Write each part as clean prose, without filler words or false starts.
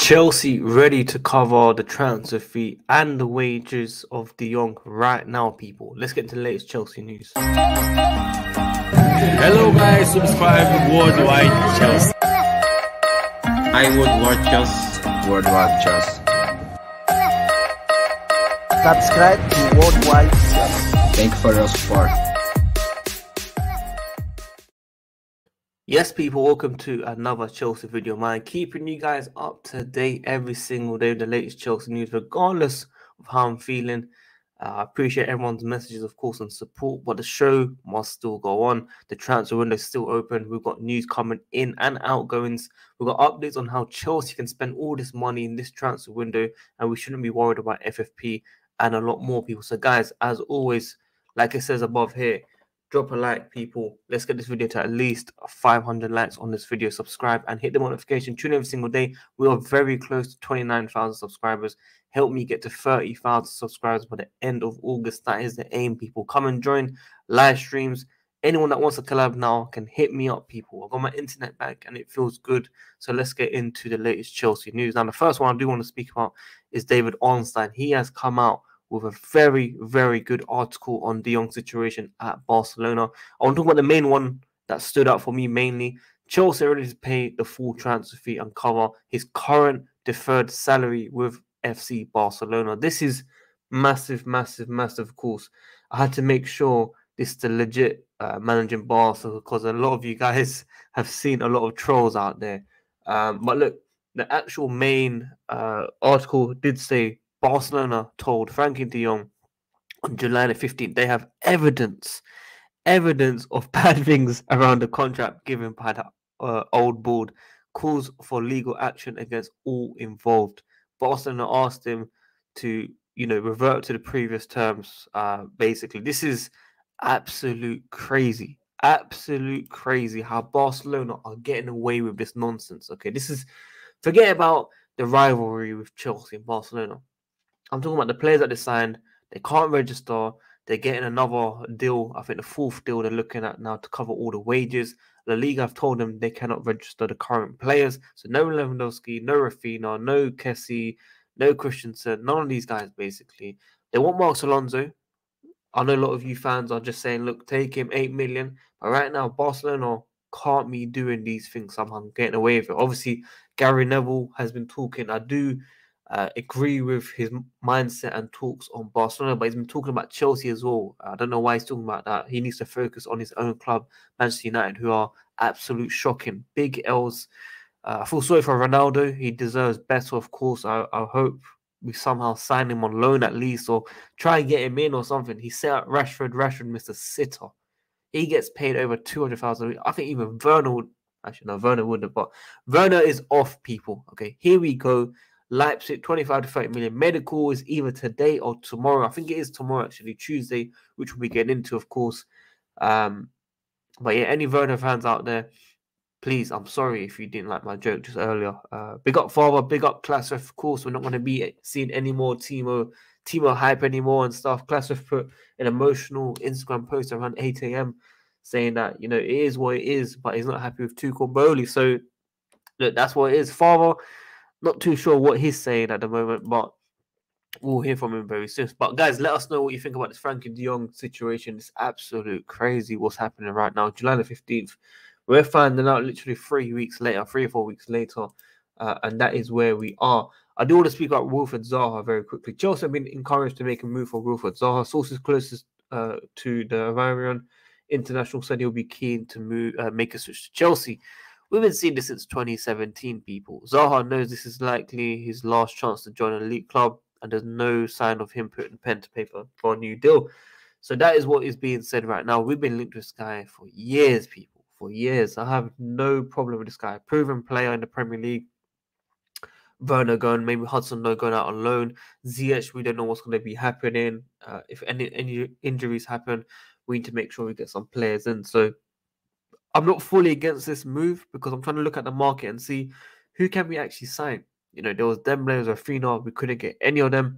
Chelsea ready to cover the transfer fee and the wages of De Jong right now, people. Let's get into the latest Chelsea news. Hello guys, subscribe to WorldWideChels. Hi WorldWideChels. WorldWideChels. Subscribe to WorldWideChels. Thank you for your support. Yes, people, welcome to another Chelsea video, man. Keeping you guys up to date every single day with the latest Chelsea news, regardless of how I'm feeling. I appreciate everyone's messages, of course, and support, but the show must still go on. The transfer window is still open. We've got news coming in and outgoings. We've got updates on how Chelsea can spend all this money in this transfer window, and we shouldn't be worried about FFP and a lot more, people. So, guys, as always, like it says above here, drop a like, people. Let's get this video to at least 500 likes on this video. Subscribe and hit the notification. Tune in every single day. We are very close to 29,000 subscribers. Help me get to 30,000 subscribers by the end of August. That is the aim, people. Come and join live streams. Anyone that wants to collab now can hit me up, people. I've got my internet back and it feels good. So let's get into the latest Chelsea news. Now, the first one I do want to speak about is David Ornstein. He has come out with a very, very good article on De Jong's situation at Barcelona. I want to talk about the main one that stood out for me mainly. Chelsea are ready to pay the full transfer fee and cover his current deferred salary with FC Barcelona. This is massive, massive, massive, of course. I had to make sure this is the legit managing Barca, because a lot of you guys have seen a lot of trolls out there. But look, the actual main article did say Barcelona told Frankie de Jong on July the 15th they have evidence of bad things around the contract given by the old board, calls for legal action against all involved. Barcelona asked him to, revert to the previous terms. Basically, this is absolute crazy how Barcelona are getting away with this nonsense. Okay, forget about the rivalry with Chelsea and Barcelona. I'm talking about the players that they signed. They can't register. They're getting another deal. I think the fourth deal they're looking at now to cover all the wages. La Liga have told them they cannot register the current players. So no Lewandowski, no Rafinha, no Kessie, no Christensen, none of these guys basically. They want Marcos Alonso. I know a lot of you fans are just saying, look, take him, 8 million. But right now, Barcelona can't be doing these things somehow, getting away with it. Obviously, Gary Neville has been talking. I do agree with his mindset and talks on Barcelona, but he's been talking about Chelsea as well. I don't know why he's talking about that. He needs to focus on his own club, Manchester United, who are absolute shocking. Big L's. I feel sorry for Ronaldo. He deserves better, of course. I hope we somehow sign him on loan at least, or try and get him in or something. He set out Rashford, Mr. Sitter. He gets paid over 200,000. I think even Werner would. Actually, no, Werner wouldn't. But Werner is off, people. Okay, here we go. Leipzig, 25 to 30 million. Medical is either today or tomorrow. I think it is tomorrow, actually, Tuesday, which we'll be getting into, of course. But yeah, any Werner fans out there, please, I'm sorry if you didn't like my joke just earlier. Big up Father, big up Klasov. Of course, we're not going to be seeing any more Timo hype anymore and stuff. Klasov put an emotional Instagram post around 8 a.m. saying that, it is what it is, but he's not happy with Tuchel Bowley. So, look, that's what it is. Father, not too sure what he's saying at the moment, but we'll hear from him very soon. But guys, let us know what you think about this Frankie de Jong situation. It's absolute crazy what's happening right now. July the 15th, we're finding out literally 3 or 4 weeks later, and that is where we are. I do want to speak about Wilfred Zaha very quickly. Chelsea have been encouraged to make a move for Wilfred Zaha. Sources closest to the Bavarian international said he'll be keen to make a switch to Chelsea. We've been seeing this since 2017, people. Zaha knows this is likely his last chance to join an elite club, and there's no sign of him putting pen to paper for a new deal. So that is what is being said right now. We've been linked to this guy for years, people. For years. I have no problem with this guy. Proven player in the Premier League. Werner going, maybe Hudson going out on loan. Ziyech, we don't know what's going to be happening. If any injuries happen, we need to make sure we get some players in. So I'm not fully against this move, because I'm trying to look at the market and see who can we actually sign. There was Dembele, there was Rafinha, we couldn't get any of them.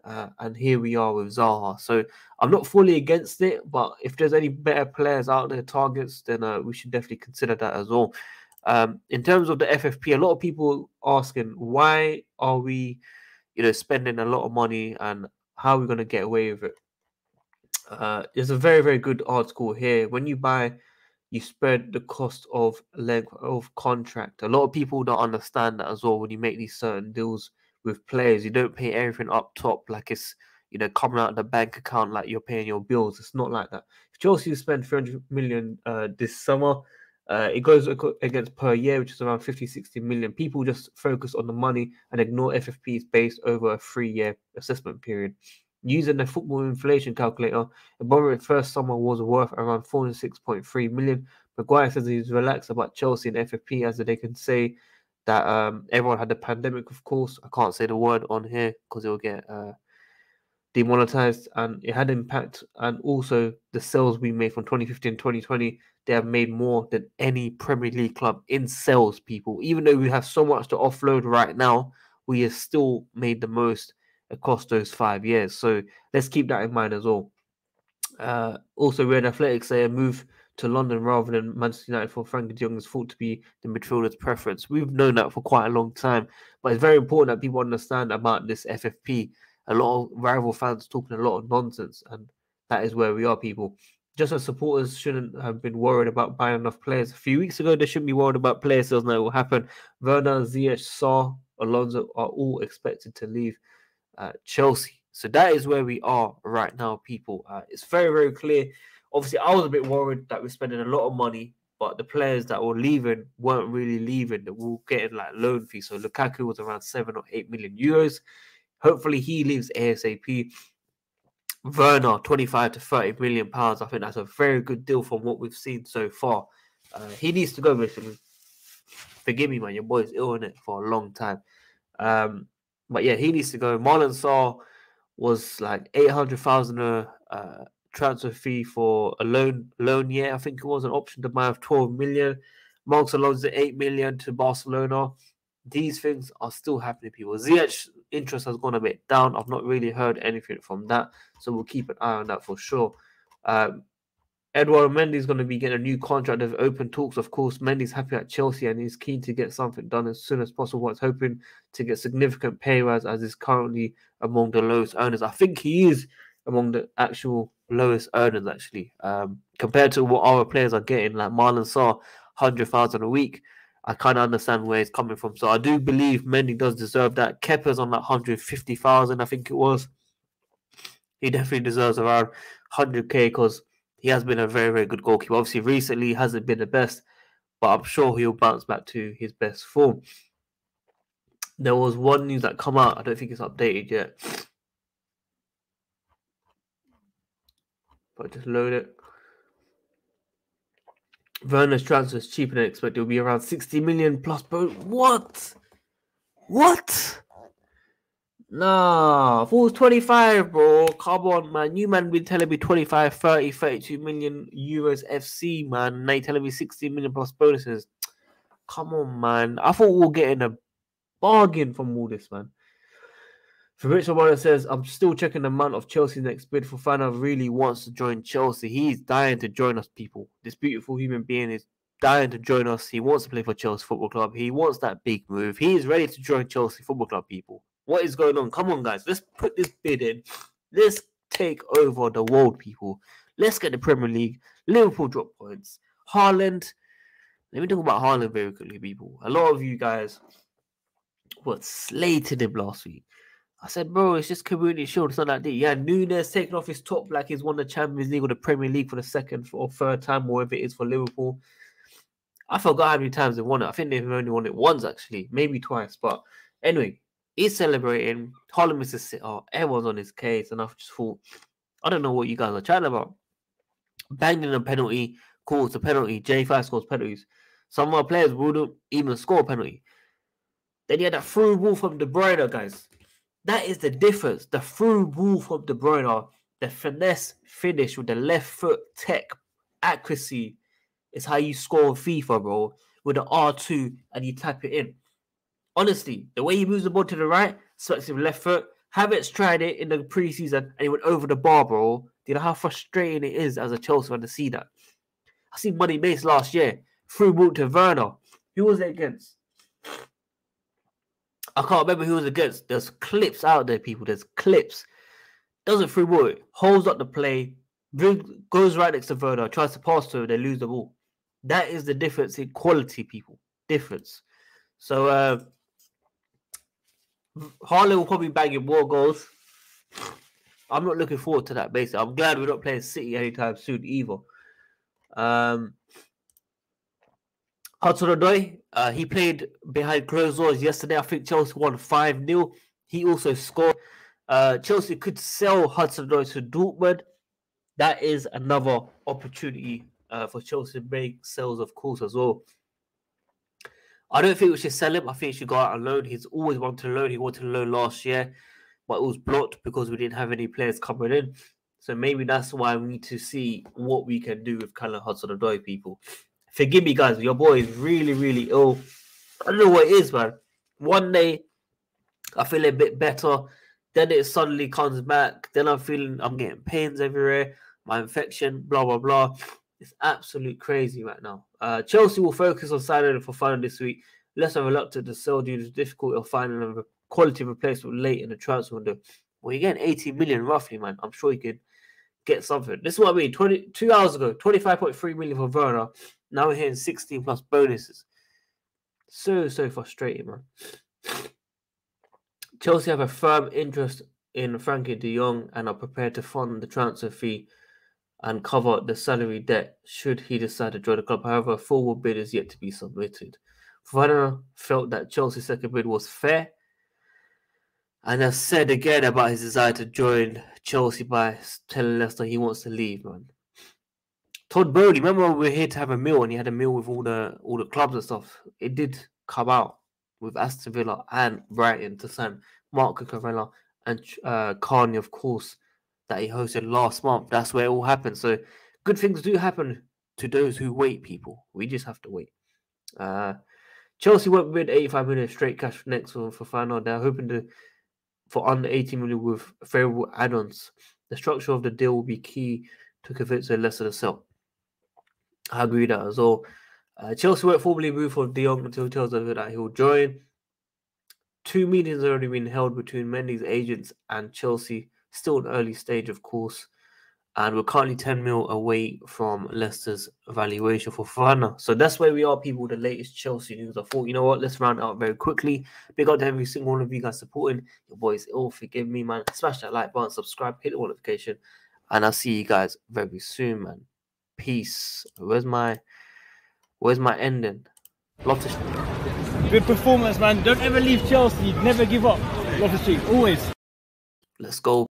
And here we are with Zaha. So I'm not fully against it, but if there's any better players out there, targets, then we should definitely consider that as well. In terms of the FFP, a lot of people asking why are we, spending a lot of money and how are we going to get away with it? There's a very, very good article here. When you buy, you spread the cost of length of contract. A lot of people don't understand that as well. When you make these certain deals with players, you don't pay everything up top like it's coming out of the bank account like you're paying your bills. It's not like that. If Chelsea spend 300 million this summer, it goes against per year, which is around 50-60 million. People just focus on the money and ignore FFPs based over a 3-year assessment period. Using the football inflation calculator, Abramovich's first summer was worth around 406.3 million. Maguire says he's relaxed about Chelsea and FFP, as they can say that everyone had the pandemic, of course. I can't say the word on here because it will get demonetized, and it had impact. And also the sales we made from 2015 2020, they have made more than any Premier League club in sales, people. Even though we have so much to offload right now, we have still made the most across those 5 years. So let's keep that in mind as well. Also, Red Athletics say a move to London rather than Manchester United for Frankie de Jong is thought to be the midfielder's preference. We've known that for quite a long time, but it's very important that people understand about this FFP. A lot of rival fans talking a lot of nonsense, and that is where we are, people. Just as supporters shouldn't have been worried about buying enough players. A few weeks ago, they shouldn't be worried about player sales. Now it will happen. Werner, Ziyech, Zaha, Alonso are all expected to leave Chelsea. So that is where we are right now, people. It's very, very clear. Obviously, I was a bit worried that we're spending a lot of money, but the players that were leaving weren't really leaving. They were getting like loan fees. So Lukaku was around 7 or 8 million euros. Hopefully, he leaves ASAP. Werner, 25 to 30 million pounds. I think that's a very good deal from what we've seen so far. He needs to go, basically. Forgive me, man. Your boy's ill in it for a long time. But yeah, he needs to go. Marlon Saar was like 800,000 transfer fee for a loan year. I think it was an option to buy of 12 million. Marcos Alonso 8 million to Barcelona. These things are still happening, people. Ziyech's interest has gone a bit down. I've not really heard anything from that, so we'll keep an eye on that for sure. Eduardo Mendy is going to be getting a new contract. There's open talks, of course. Mendy's happy at Chelsea and he's keen to get something done as soon as possible. He's hoping to get significant pay rise as he's currently among the lowest earners. I think he is among the actual lowest earners, actually, compared to what our players are getting. Like Marlon Saar, 100,000 a week. I kind of understand where he's coming from. So I do believe Mendy does deserve that. Kepa's on like 150,000, I think it was. He definitely deserves around 100k because he has been a very, very good goalkeeper. Obviously, recently he hasn't been the best, but I'm sure he'll bounce back to his best form. There was one news that come out. I don't think it's updated yet. But just load it. Werner's transfer is cheaper than expected. It will be around 60 million plus. Bro, what? What? Nah, if it was 25, bro, come on, man. You man been telling me 25, 30, 32 million euros FC, man. Now you're telling me 60 million plus bonuses. Come on, man. I thought we were getting a bargain from all this, man. Fabrizio says, I'm still checking the amount of Chelsea's next bid. Fofana really wants to join Chelsea. He's dying to join us, people. This beautiful human being is dying to join us. He wants to play for Chelsea Football Club. He wants that big move. He is ready to join Chelsea Football Club, people. What is going on? Come on, guys. Let's put this bid in. Let's take over the world, people. Let's get the Premier League. Liverpool drop points. Haaland. Let me talk about Haaland very quickly, people. A lot of you guys were slated him last week. I said, bro, it's just Community Shield. It's not like that. Yeah, Nunes taking off his top like he's won the Champions League or the Premier League for the second or third time, whatever it is for Liverpool. I forgot how many times they've won it. I think they've only won it once, actually. Maybe twice. But anyway, he's celebrating. Haaland misses a sitter. Everyone's on his case. And I just thought, I don't know what you guys are chatting about. Banged in a penalty, calls a penalty. J5 scores penalties. Some of our players wouldn't even score a penalty. Then you had that through ball from De Bruyne, guys. That is the difference. The through ball from De Bruyne, the finesse finish with the left foot tech accuracy is how you score on FIFA, bro. With the R2 and you tap it in. Honestly, the way he moves the ball to the right, swipes with left foot. Havertz tried it in the preseason and he went over the bar, bro. Do you know how frustrating it is as a Chelsea fan to see that? I seen Money Mace last year. Through ball to Werner. Who was it against? I can't remember who was against. There's clips out there, people. There's clips. Doesn't free ball it. Holds up the play. Goes right next to Werner. Tries to pass to him. They lose the ball. That is the difference in quality, people. Difference. So, Haaland will probably bang in more goals. I'm not looking forward to that, basically. I'm glad we're not playing City anytime soon either. Hudson-Odoi, he played behind closed doors yesterday. I think Chelsea won 5-0. He also scored. Chelsea could sell Hudson-Odoi to Dortmund. That is another opportunity for Chelsea to make sales, of course, as well. I don't think we should sell him. I think he should go out on loan. He's always wanted to loan. He wanted to loan last year, but it was blocked because we didn't have any players coming in. So maybe that's why we need to see what we can do with Callum Hudson-Odoi, people. Forgive me, guys. Your boy is really, really ill. I don't know what it is, man. One day, I feel a bit better. Then it suddenly comes back. Then I'm getting pains everywhere. My infection, blah, blah, blah. It's absolute crazy right now. Chelsea will focus on signing Fofana this week. Less reluctant to sell due to the difficulty of finding a quality replacement late in the transfer window. Well, you're getting 18 million roughly, man. I'm sure you could get something. This is what I mean. 2 hours ago, 25.3 million for Werner. Now we're hitting 16 plus bonuses. So frustrating, man. Chelsea have a firm interest in Frankie de Jong and are prepared to fund the transfer fee and cover the salary debt should he decide to join the club. However, a formal bid is yet to be submitted. Fofana felt that Chelsea's second bid was fair and has said again about his desire to join Chelsea by telling Leicester he wants to leave, man. Todd Bowley, remember when we were here to have a meal and he had a meal with all the clubs and stuff? It did come out with Aston Villa and Brighton to sign Mark Cucurella and Carney, of course, that he hosted last month. That's where it all happened. So good things do happen to those who wait, people. We just have to wait. Chelsea won't bid 85 million straight cash next for Fofana. They're hoping for under 80 million with favourable add-ons. The structure of the deal will be key to convince Leicester to sell. I agree with that as well. Chelsea won't formally move for De Jong until he tells them that he'll join. 2 meetings have already been held between Mendy's agents and Chelsea. Still an early stage, of course. And we're currently 10 mil away from Leicester's valuation for Fofana. So that's where we are, people, the latest Chelsea news. I thought, you know what, let's round out very quickly. Big up to every single one of you guys supporting. Your boys ill, forgive me, man. Smash that like button, subscribe, hit the notification. And I'll see you guys very soon, man. Peace. Where's my ending? Good performance, man. Don't ever leave Chelsea. Never give up. Loftus-Cheek, always. Let's go.